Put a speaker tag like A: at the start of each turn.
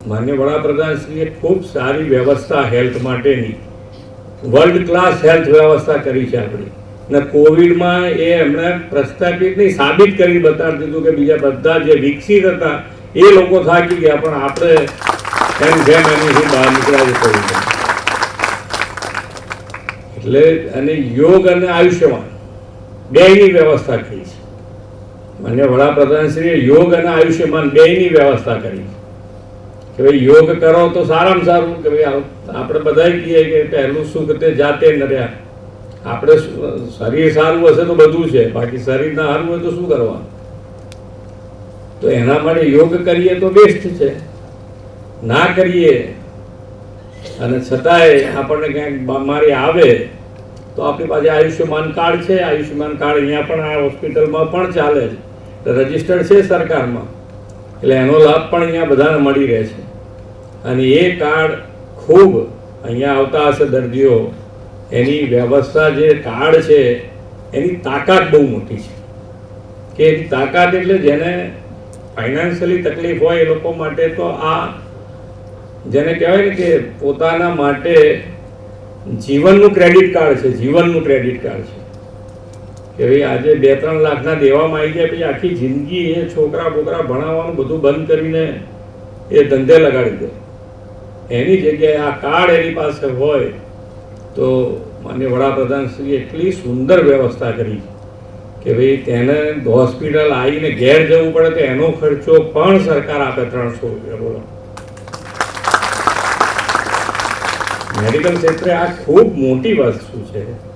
A: માન્ય વડાપ્રધાનશ્રીએ ખૂબ સારી વ્યવસ્થા હેલ્થ માટેની વર્લ્ડ ક્લાસ હેલ્થ વ્યવસ્થા કરી છે આપણી. ને કોવિડમાં એ એમણે પ્રસ્થાપિત નહીં, સાબિત કરી બતાવી દીધું કે બીજા બધા જે વિકસિત હતા એ લોકો થાકી ગયા, પણ આપણે એમ જેમ એની બહાર નીકળ્યા છે કોવિડ. એટલે અને યોગ અને આયુષ્યમાન બેયની વ્યવસ્થા કરી છે. માન્ય વડાપ્રધાનશ્રીએ યોગ અને આયુષ્યમાન બેયની વ્યવસ્થા કરી છે કે ભાઈ યોગ કરો તો સારામાં સારું, કે ભાઈ આપણે બધા કહીએ કે પહેલું સુખ તે જાતે ન રહ્યા. આપણે શરીર સારું હશે તો બધું છે, બાકી શરીર ના સારું હોય તો શું કરવાનું? તો એના માટે યોગ કરીએ તો બેસ્ટ છે. ના કરીએ અને છતાંય આપણને ક્યાંક બીમારી આવે તો આપણી પાસે આયુષ્યમાન કાર્ડ છે. આયુષ્યમાન કાર્ડ અહીંયા પણ આ હોસ્પિટલમાં પણ ચાલે છે, રજિસ્ટર્ડ છે સરકારમાં, એટલે એનો લાભ પણ અહીંયા બધાને મળી રહે છે. અને એ કાર્ડ ખૂબ અહીંયા આવતા હશે દર્દીઓ, એની વ્યવસ્થા જે કાર્ડ છે એની તાકાત બહુ મોટી છે. કે એની તાકાત એટલે જેને ફાઇનાન્શિયલી તકલીફ હોય એ લોકો માટે તો આ જેને કહેવાય ને કે પોતાના માટે જીવનનું ક્રેડિટ કાર્ડ છે. જીવનનું ક્રેડિટ કાર્ડ છે કે ભાઈ આજે 2-3 લાખના દેવામાં આવી જાય, પછી આખી જિંદગી એ છોકરા બોકરા ભણાવવાનું બધું બંધ કરીને એ ધંધે લગાડી દે. એની જગ્યાએ આ કાર્ડ એની પાસે હોય તો માન્ય વડાપ્રધાનશ્રીએ એટલી સુંદર વ્યવસ્થા કરી કે ભાઈ તેને હોસ્પિટલ આવીને ઘેર જવું પડે તો એનો ખર્ચો પણ સરકાર આપે 300 રૂપિયા. બોલો, મેડિકલ ક્ષેત્રે આ ખૂબ મોટી વસ્તુ છે.